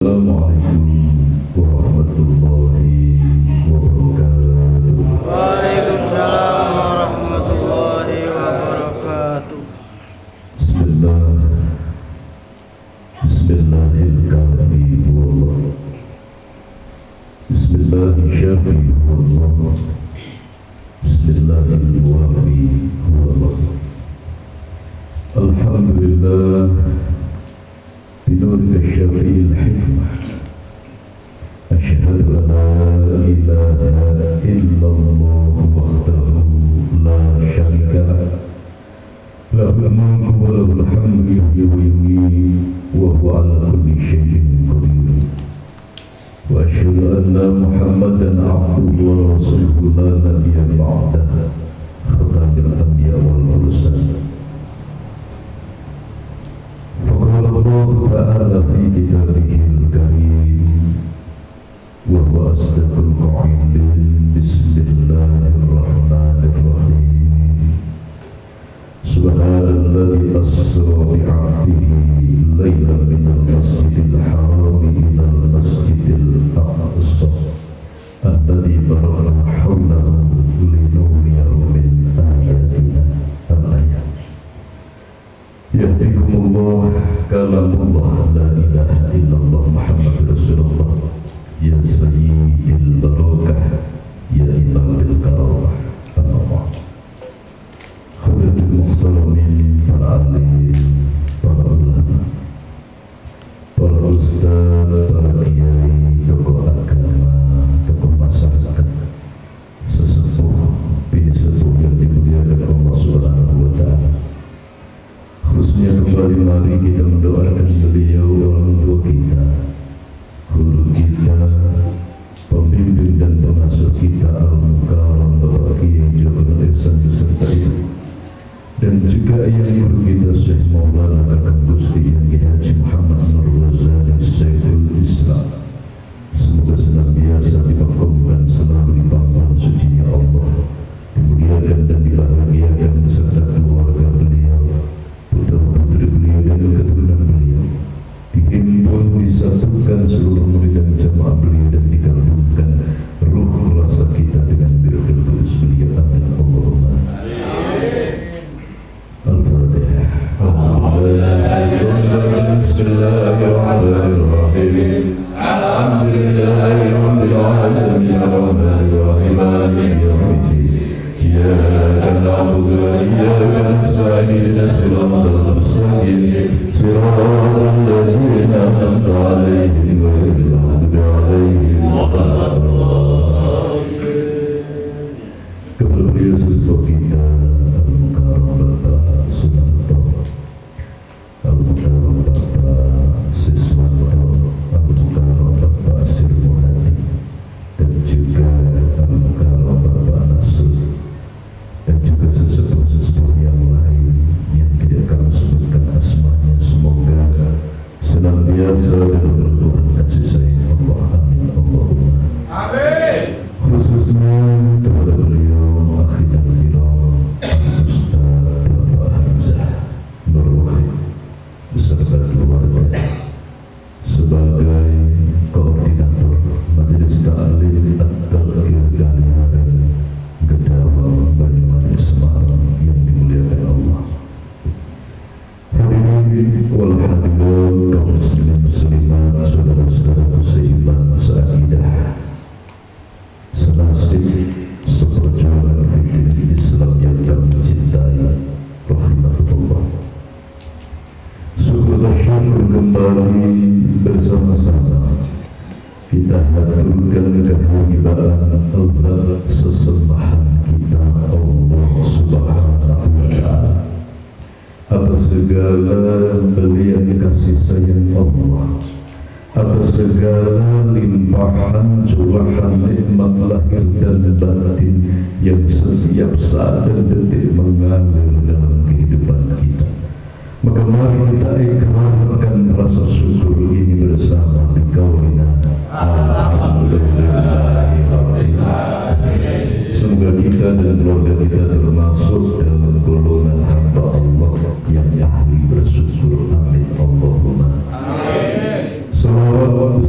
Assalamualaikum warahmatullahi wabarakatuh. Waalaikumsalam warahmatullahi wabarakatuh. Bismillahirrahmanirrahim. Bismillahirrahmanirrahim. Bismillahirrahmanirrahim. Alhamdulillah binur syafi'il hikmah. Asyhadu an la ilaha illallah wahdahu la syarika lah. Lahul mulku wa lahul hamdu yuhyi wa yumiitu wa huwa ala kulli syai'in qadir. Wa asyhadu anna Muhammadan abduhu wa rasuluhu la nabiyya ba'dahu khatamul anbiya wal mursalin. Faqala Allah ta'ala fi kitabihil karim wa huwa asdaqul qa'ilin. Bismillahirrahmanirrahim. Subhanalladzi asra bi'abdihi laylan minal masjidil haram ilal masjidil aqsa alladzi barakna hawlahu linuriyahu min ayatina. Al-ayat. Yahdikumullah kalamullah la ilaha illallah Muhammadur Rasulullah. Ya sayyidil barakah ya imamil karamah. Amma Hadratul muhtaramin, para alim, para ulama, para ustaz, para kiai, tokoh agama, tokoh masyarakat, sesepuh, bini sepuh yang dimuliakan Allah Subhanahu wa ta'ala. Khususnya kembali mari kita mendoakan beliau, orang tua kita, guru kita, pembimbing dan pengasuh kita, Al-Mukarram Bapak Kiai Joko Ihsan beserta ibu, dan juga yang guru kita Syekh Maulana Kakang Gusti yang Haji Muhammad Nur Ghazali Sayyidul Islam. Semoga senantiasa dimakamkan selalu di pangkuan sucinya Allah, dimuliakan dan dibahagiakan beserta keluarga beliau, putra-putri beliau dan keturunan beliau, dihimpun disatukan seluruh murid dan jamaah beliau dan digabungkan ruh rasa kita dengan birrul qudus beliau. Amin Allahumma Al-Fatihah. Bismillahirrahmanirrahim. Alhamdulillahirabbil alamin arrahmanir rahim maliki yaumiddin. Iyyaka na'budu wa iyyaka nasta'in ihdinas siratal mustaqim siratal ladzina an'amta 'alaihim ghairil maghdubi 'alaihim waladdallin. Kepada beliau sesepuh kita Al-Mukarram Bapak Sunarto, Al-Mukarram Bapak Siswanto, Al-Mukarram Bapak Sirmuhadi, dan juga Al-Mukarram Bapak Nasr, dan juga sesepuh-sesepuh yang lain yang tidak kami sebutkan asmanya. Semoga senantiasa dalam bertuhan kasih sayang Allah. Amin Allahumma amin. Khususnya kepada beliau akhi dan kiram Al-Ustaz Bapak Hamzah Nur Wahid beserta keluarga sebagai koordinator Majelis Ta'lim At-Tadhkir Kaliharan Gedawang Banyumanik Semarang yang dimuliakan Allah. Hadirin wal hadirat kaum muslimin muslimat, saudara-saudaraku seiman seakidah, senasib seperjuangan fikih Islam yang kami cintai, rahimahullah. Syukur kembali bersama-sama kita haturkan kehadiran Allah sesembahan kita Allah Subhanahu wa ta'ala atas segala belian kasih sayang Allah, atas segala limpahan curahan nikmat lahir dan batin yang setiap saat dan detik mengalir dalam kehidupan kita. Maka mari kita ikrarkan rasa syukur ini bersama di kaulina alhamdulillahirabbil alamin. Semoga kita dan keluarga kita termasuk dalam golongan hamba Allah yang ahli bersyukur. Amin Allahumma amin. Salawat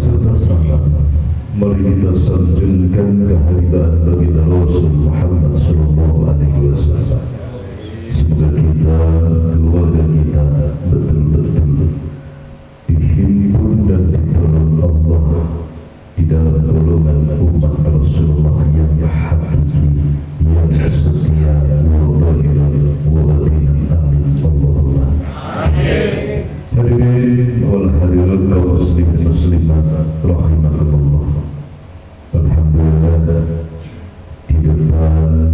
Mari kita sanjungkan kehadiran baginda Rasul Muhammad sallallahu alaihi wasallam. Semoga kita, keluarga kita betul-betul dihimpun dan ditolong Allah di dalam golongan umat Rasulullah yang hakiki, yang setia, wa dhahiran wa batinan. Amin. Allahumma amin. Hadirin wal hadirat kaum muslimin muslimat rahimakumullah. Alhamdulillah, di depan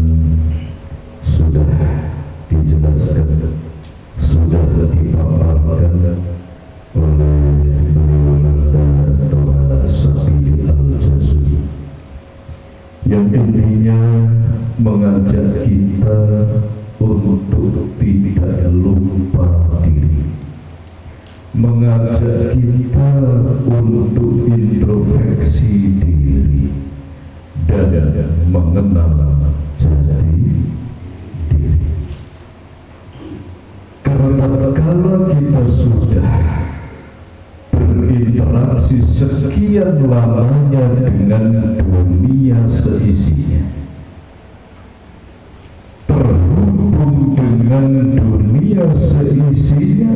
sudah dijelaskan, sudah dipaparkan oleh beliau Dr. Safi Al-Jazuli, yang intinya mengajak kita untuk tidak lupa diri, mengajak kita untuk introspeksi diri dan mengenal jati diri. Karena kalau kita sudah berinteraksi sekian lamanya dengan dunia seisinya, terhubung dengan dunia seisinya,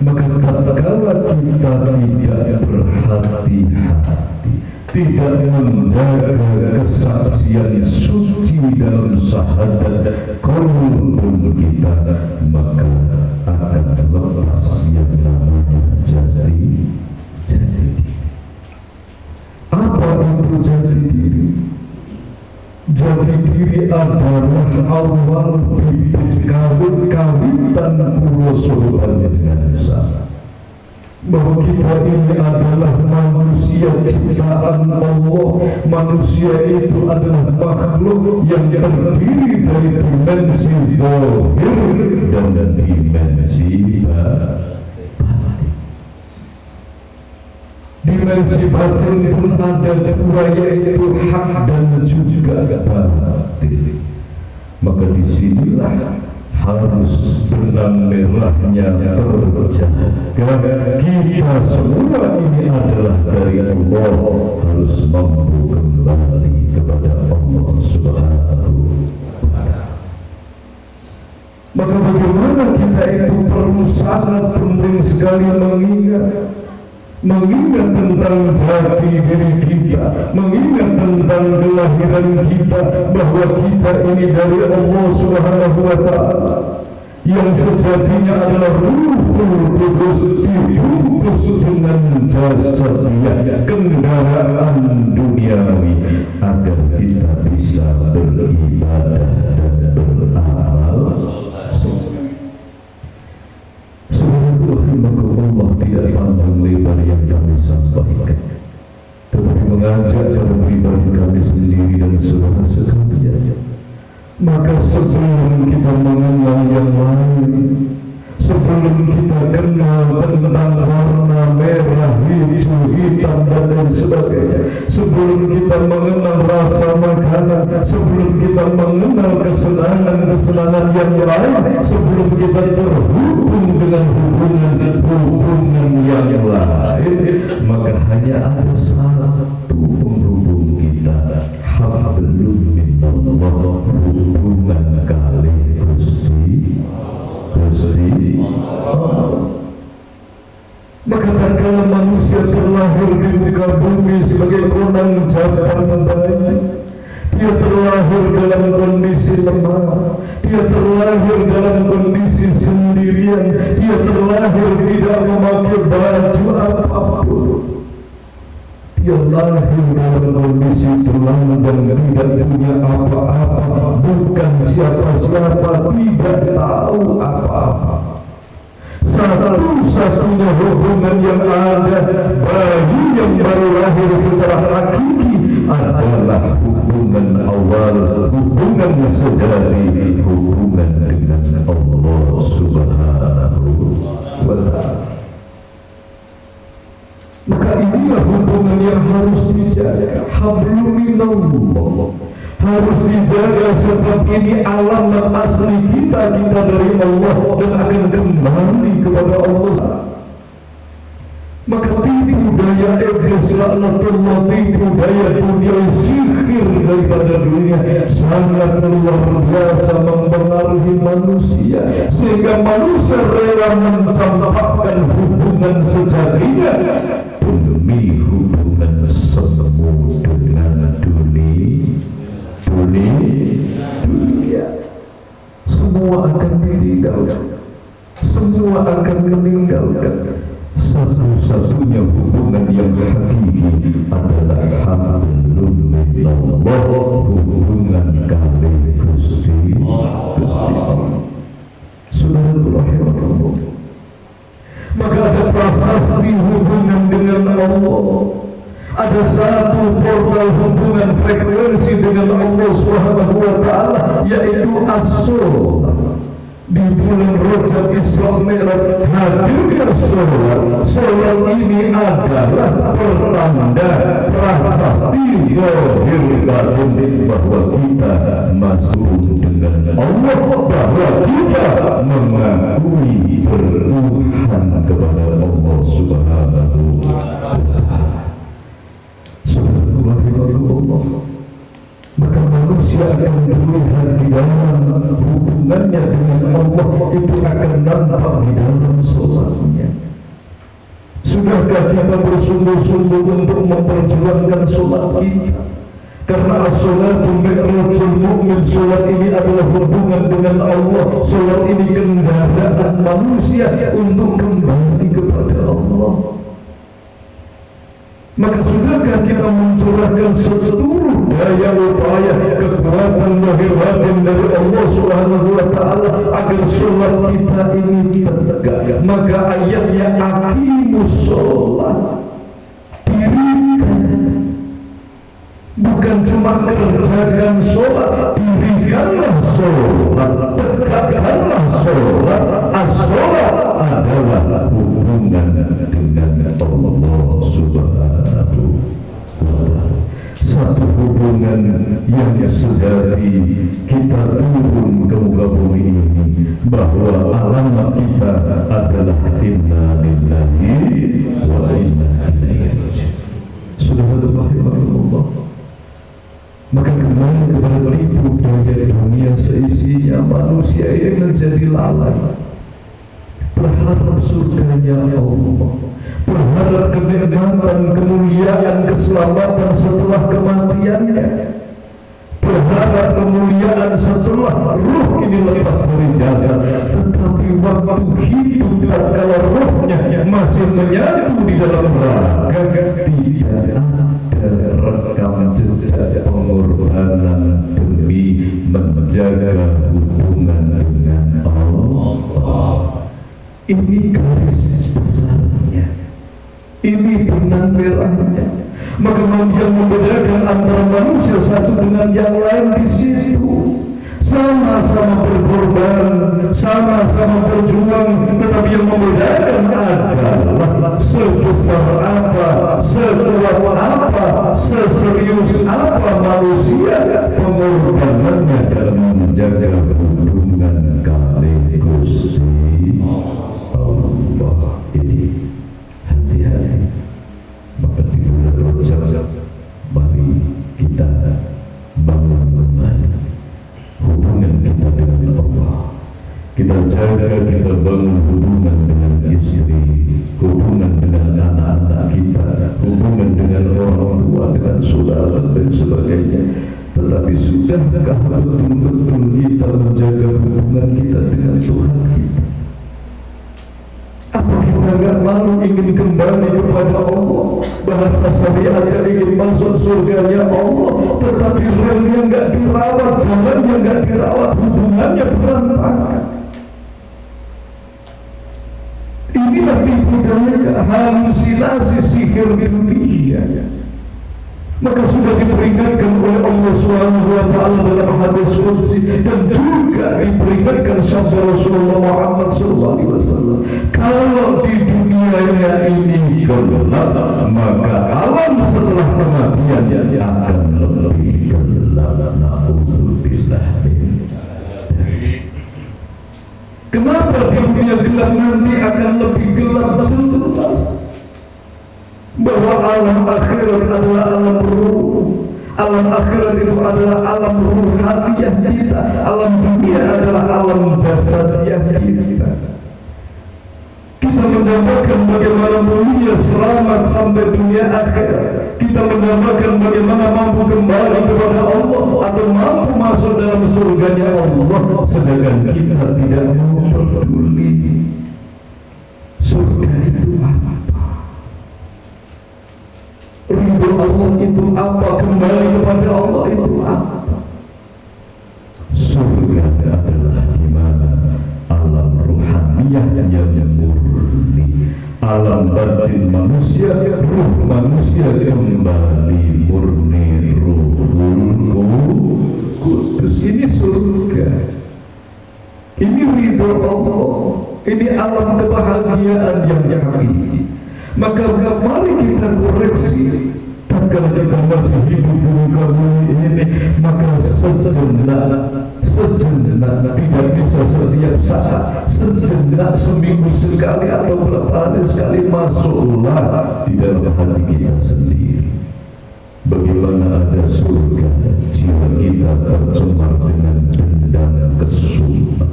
maka tatkala kita tidak berhati-hati, tidak menjaga kesaksian suci dalam syahadat qalbun kita, maka akan lepas yang namanya jati diri. Apa itu jati diri? Jati diri adalah awal bibit kawitan Rasul dengan Isa, bahwa kita ini adalah manusia ciptaan Allah. Manusia itu adalah makhluk yang terdiri dari dimensi zahir dan dimensi batin. Dimensi batin pun ada dua, yaitu hak dan juga batin. Maka disinilah harus benang merahnya terjaga. Kita semua ini adalah dari Allah, harus mampu kembali kepada Allah Subhanahu wa Ta'ala. Maka bagaimana kita itu perlu sangat penting sekali mengingat tentang jati diri kita, mengingat tentang kelahiran kita, bahwa kita ini dari Allah Subhanahu wa Ta'ala, yang sejatinya adalah Ruhul Kudus dibungkus dengan jasadnya, kendaraan duniawi, agar kita bisa beribadah dan beramal. Allah tidak panjang lebar yang kami sampaikan, tetapi mengajak pada pribadi kami sendiri dan saudara sekalian. Maka sebelum kita mengenal yang lain, sebelum kita kenal tentang warna merah, hijau, hitam dan lain sebagainya, sebelum kita mengenal rasa makanan, sebelum kita mengenal kesenangan yang lain, sebelum kita terhubung dengan hubungan yang lain, maka hanya ada satu penghubung kita, hablum minallah, hubungan kali Gusti Allah. Maka tatkala manusia terlahir di muka bumi sebagai konang jaban bayi, dia terlahir dalam kondisi lemah, dia terlahir dalam kondisi sendirian, dia terlahir tidak memakai baju apapun, dia lahir dalam kondisi telanjang, tidak punya apa-apa, bukan siapa-siapa, tidak tahu apa-apa. Satu-satunya hubungan yang ada bayi yang baru lahir secara hakiki adalah hubungan awal, hubungan sejati, hubungan dengan Allah Subhanahu wa Ta'ala. Maka inilah hubungan yang harus dijaga, hablum minallah, harus dijaga, sebab ini alamat asli kita dari Allah dan akan kembali kepada Allah. Maka tipu daya iblis laknatullah, tipu daya dunia, sihir daripada dunia sangat luar biasa mempengaruhi manusia, sehingga manusia rela mencampakkan hubungan sejatinya demi hubungan semu dengan dunia. Semua akan meninggalkan, semua akan meninggalkan. Satu-satunya hubungan yang hakiki adalah hablum minallah, hubungan kali Gusti Allah. Subhanallah. Maka ada prasasti hubungan dengan Allah. Ada satu portal hubungan frekuensi dengan Allah Subhanahu wa Ta'ala, yaitu as-sholat. Di bulan Rajab Isra Mi'raj hadirnya sholat. Sholat ini adalah pertanda prasasti zahir batin bahwa kita masuk dengan Allah, bahwa kita mengakui bertuhan kepada Allah Subhanahu wa Ta'ala. Subhanallah. Maka manusia akan melihat di dalam hubungannya dengan Allah itu akan nampak di dalam sholatnya. Sudahkah kita bersungguh-sungguh untuk memperjuangkan sholat kita? Karena as-sholatu mi'rajul mu'min, sholat ini adalah hubungan dengan Allah. Sholat ini kendaraan manusia untuk kembali kepada Allah. Maka sudahkah kita mencurahkan seluruh daya upaya, kekuatan lahir batin dari Allah Subhanahu wa Ta'ala agar sholat kita ini tegak? Maka ayatnya aqimus sholat, dirikan, bukan cuma kerjakan sholat, dirikanlah sholat, tegakkanlah sholat. As-sholat adalah hubungan dengan Allah Subhanahu wa Ta'ala. Satu hubungan yang sejati. Kita turun ke muka bumi ini bahwa alamat kita adalah inna lillahi wa inna ilaihi raji'un. Subhanallah. Maka kembali kepada tipu daya dunia seisinya, manusia ini menjadi lalai, berharap surganya Allah, berharap kenikmatan, kemuliaan, keselamatan setelah kematiannya, berharap kemuliaan setelah ruh ini lepas dari jasad. Tetapi waktu hidup tatkala ruhnya masih menyatu di dalam raga, tidak ada rekam jejak pengorbanan demi menjaga hubungan dengan Allah. Ini garis besarnya, ini benang merahnya. Maka yang membedakan antara manusia satu dengan yang lain di situ. Sama-sama berkorban, sama-sama berjuang, tetapi yang membedakan adalah sebesar apa, sekuat apa, seserius apa manusia pengorbanannya dalam menjaga hubungan kali Gusti Allah ini. Hati-hati. Maka di bulan Rajab, mari kita bangun kembali hubungan kita dengan Allah. Kita jaga, kita bangun hubungan dengan istri, hubungan dengan anak-anak kita, hubungan dengan orang tua, dengan saudara dan sebagainya. Tetapi sudahkah betul-betul kita menjaga hubungan kita dengan Tuhan kita? Apa kita nggak malu ingin kembali kepada Allah? Bahasa syariatnya ingin masuk surganya Allah, tetapi relnya nggak dirawat, jalannya nggak dirawat, hubungannya berantakan. Inilah tipu daya, halusinasi, sihir dunia. Maka sudah diperingatkan oleh Allah Subhanahu wa Ta'ala dalam hadis qudsi, dan juga diperingatkan sabda Rasulullah Muhammad SAW. Kalau di dunia ini gelap, maka alam setelah kematian akan lebih gelap. Na'udzubillah. Kenapa di dunia gelap nanti akan lebih gelap? Jelas. akhirat adalah alam ruh. Alam akhirat itu adalah alam ruhaniyah kita. Alam dunia adalah alam jasadiyah kita. Kita mendambakan bagaimana mulia selamat sampai dunia akhirat. Kita mendambakan bagaimana mampu kembali kepada Allah atau mampu masuk dalam surganya Allah. Sedangkan kita tidak mau peduli. Surga itu apa? Ridho Allah itu apa? Kembali kepada Allah itu apa? Surga adalah di mana alam ruhaniyah yang murni, alam batin manusia, ruh manusia kembali murni, ruhul kudus. Ini surga, ini ridho Allah, ini alam kebahagiaan yang hakiki. Maka mari kita koreksi. Tatkala kita masih hidup di muka bumi ini, maka sejenak tidak bisa setiap saat, sejenak seminggu sekali atau berapa hari sekali masuklah di dalam hati kita sendiri. Bagaimana ada surga, jiwa kita tercemar dengan dendam dan kesumat.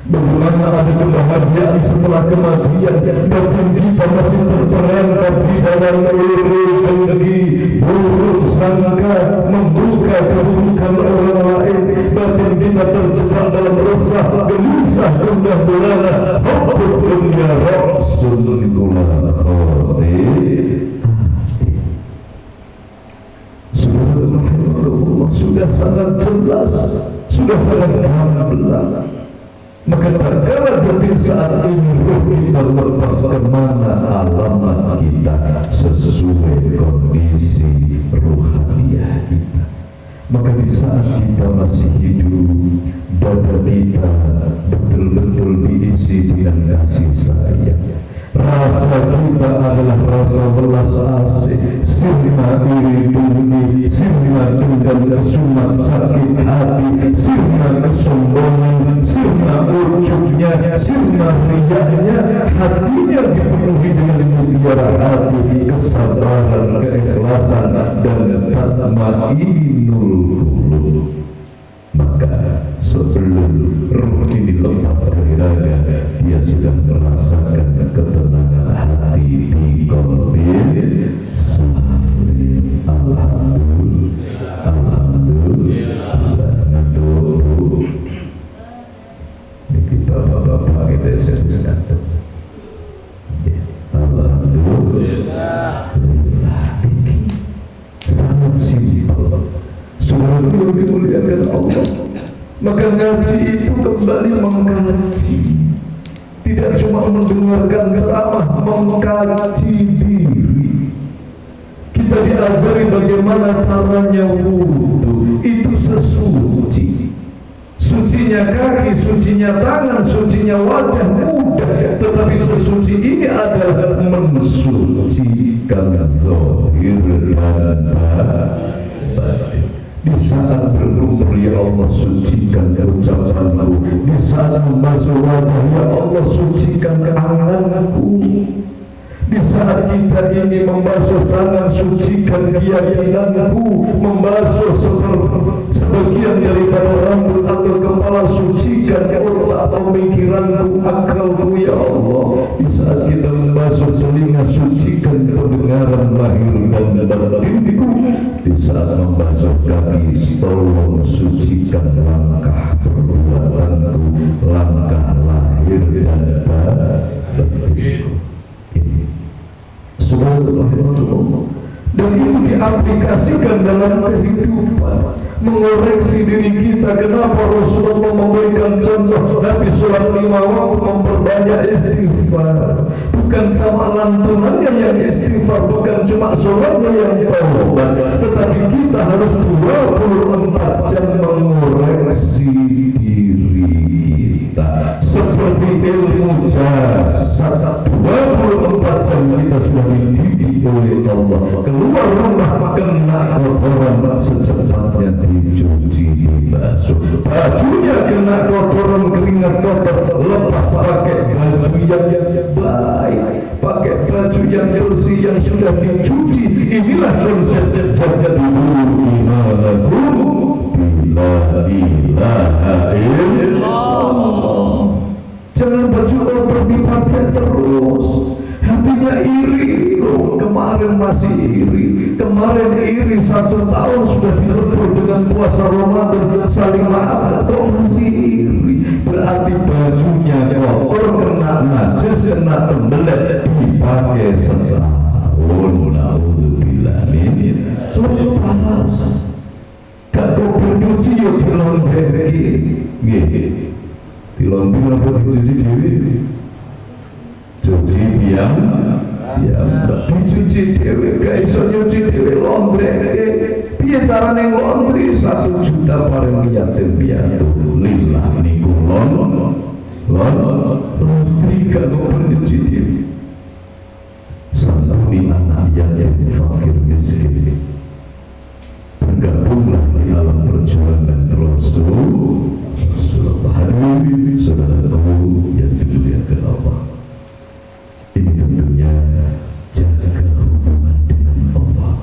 Bagaimana ada kebahagiaan setelah kematian, batin kita masih terperangkap di dalam dengki, buruk sangka, membuka keburukan orang lain. Batin kita terjebak dalam resah, gelisah, gundah gulana, hubbud dunya ra'sun kula khati. Sudah sangat jelas, sudah sangat gamblang. Maka tatkala detik saat ini ruh kita lepas kemana alamat kita sesuai kondisi ruhaniyah kita. Maka di saat kita masih hidup, dada kita betul-betul diisi dengan kasih sayang. Rasa kita adalah rasa belas asih, sirna iri dengki, sirna dendam kesumat sakit hati, sirna kesombongan, sirna ujubnya, sirna riyanya. Hatinya dipenuhi dengan mutiara hati, kesabaran, keikhlasan, dan tatmainul qulub. Maka sebelum ruh ini lepas dari raga, dia sudah merasakan ketenangan hati di qalbin salim. Alhamdulillah, alhamdulillah. Ini kita bapak-bapak kita sehat. Alhamdulillah. Sangat simpel. Saudara itu dimuliakan Allah. Maka ngaji itu kembali mengkaji, tidak cuma mendengarkan ceramah, mengkaji diri. Kita diajari bagaimana caranya wudu. Itu sesuci. Sucinya kaki, sucinya tangan, sucinya wajah mudah. Tetapi sesuci ini adalah mensucikan zahir dan batin. Di saat berkumur, ya Allah sucikan ucapanku. Di saat membasuh wajah, ya Allah sucikan anganku. Di saat kita ini membasuh tangan, sucikan keyakinanku. Membasuh sebagian daripada rambut atau kepala, sucikan otak atau pikiranku, akalku, ya Allah. Di saat kita membasuh telinga, sucikan pendengaran lahir dan batinku. Di saat membasuh kaki, tolong sucikan langkah perbuatanku, langkah lahir dan batinku. Subhanallah. Dan itu diaplikasikan dalam kehidupan, mengoreksi diri kita. Kenapa Rasulullah memberikan contoh Nabi sholat 5 waktu memperbanyak istighfar? Bukan cuma lantunannya yang istighfar, bukan cuma sholatnya yang taubat, tetapi kita harus 24 jam mengoreksi diri kita. Seperti ilmu jasad, 24 jam kita sudah dididik oleh Allah. Keluar rumah kena kotoran, secepatnya dicuci, dibasuh. Bajunya kena kotoran, keringat kotor, lepas pakai baju yang baik. pakai baju yang bersih yang sudah dicuci. Inilah konsep jajat imanakum bila ilaha illallah. Jangan baju kotor dipakai terus. Hatinya iri. Oh, kemarin masih iri. Kemarin iri 1 tahun sudah dilebur dengan puasa Ramadan saling maafkan. Kok masih iri? Berarti bajunya kotor, kena najis, kena tembelet, dipakai setahun. Naudzubillah min. Lepas. Gak kau bercuci yuk dilondeki. Dilondeki apa dicuci dewi? Cuci biang dicuci dewi, gak iso nyuci dewi londreke. Piye carane laundry 1 juta paling yatim piatu lillah niku laundry gak kok nyuci dewi. Santuni anak yatim fakir miskin, bergabunglah di alam perjuangan Rasulullah. Hadirin saudaraku yang dimuliakan Allah, ini tentunya jaga hubungan dengan Allah,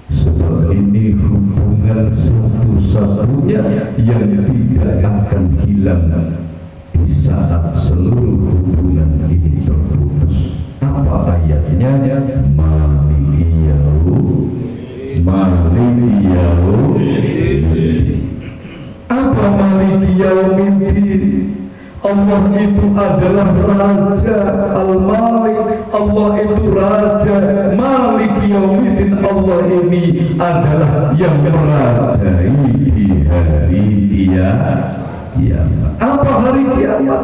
sebab ini hubungan satu-satunya yang tidak akan hilang di saat seluruh hubungan ini terputus. Apa ayatnya? Maliki yaumiddin. Apa maliki yaumiddin? Allah itu adalah Raja Al-Malik. Allah itu Raja Malik Yaumiddin. Allah ini adalah yang merajai di hari kiamat. Apa hari kiamat?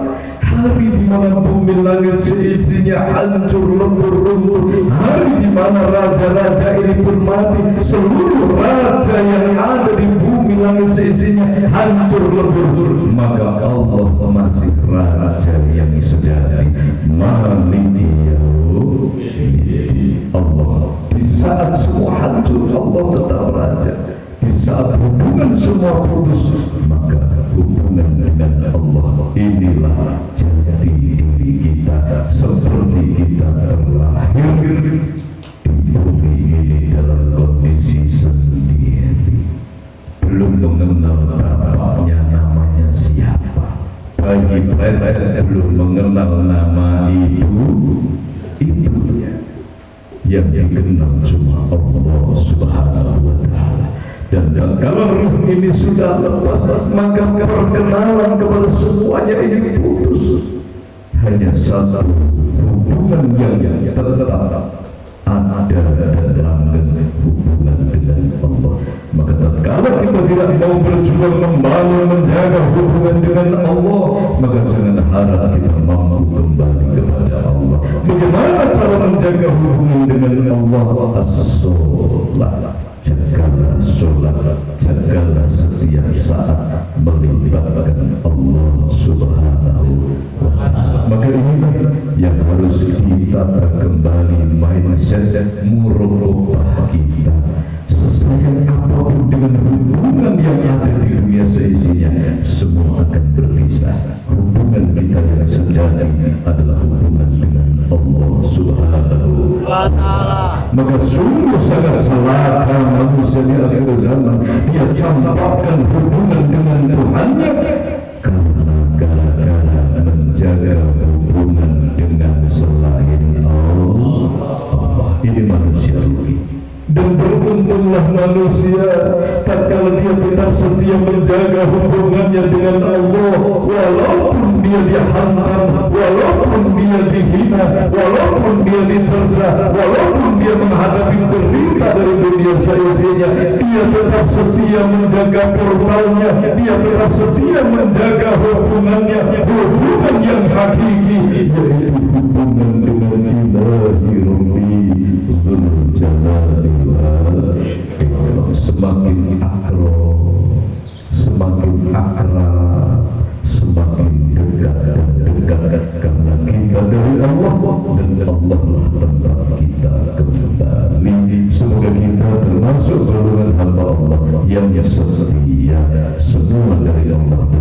Hari di mana bumi langit seisinya hancur lebur runtuh. Hari di mana raja-raja ini pun mati. Seluruh raja yang ada di bumi langit seisinya hancur lebur. Maka Allah masih raja yang sejati. Maliki yaumiddin. Allah di saat semua hancur, Allah tetap raja. Di saat hubungan semua putus, maka hubungan dengan Allah inilah jati diri kita. Seperti kita terlahir di bumi ini dalam kondisi sendiri, belum mengenal bapaknya namanya siapa, bayi pelajar belum mengenal nama ibunya, yang dikenal cuma Allah Subhanahu wa Ta'ala. Dan kalau ruh ini sudah lepas, maka perkenalan kepada semuanya ini putus. Hanya satu hubungan yang tetap ada dan langgeng, hubungan dengan Allah. Maka tatkala kita tidak mau berjuang membangun menjaga hubungan dengan Allah, maka jangan harap kita mampu kembali kepada Allah. Bagaimana cara menjaga hubungan dengan Allah? As-sholat. Jagalah sholat, jagalah setiap saat melibatkan Allah Subhanahu wa Ta'ala. Maka inilah yang harus kita kembali mindset murokobah kita. Sesayang apapun dengan hubungan yang ada di dunia seisinya, semua akan berpisah. Hubungan kita yang sejati adalah hubungan dengan Allah Subhanahu wa Ta'ala. Maka sungguh sangat celaka manusia di akhir zaman, dia campakkan hubungan dengan Tuhannya karena gara-gara menjaga hubungan dengan selain Allah. Ini manusia rugi. Dan beruntunglah manusia tatkala dia tetap setia menjaga hubungannya dengan Allah, walaupun dia dihantam, walaupun dia dihina, walaupun dia dicerca, walaupun dia menghadapi derita dari dunia seisinya, dia tetap setia menjaga portalnya, dia tetap setia menjaga hubungannya, hubungan yang hakiki, yaitu hubungan dengan Ilahi Rabbi Dzul Jalali. Semakin akrab, semakin dekat dan dekat karena kita dari Allah, dan Allah lah tempat kita kembali. Semoga kita termasuk golongan hamba Allah yang setia, semua dari Allah.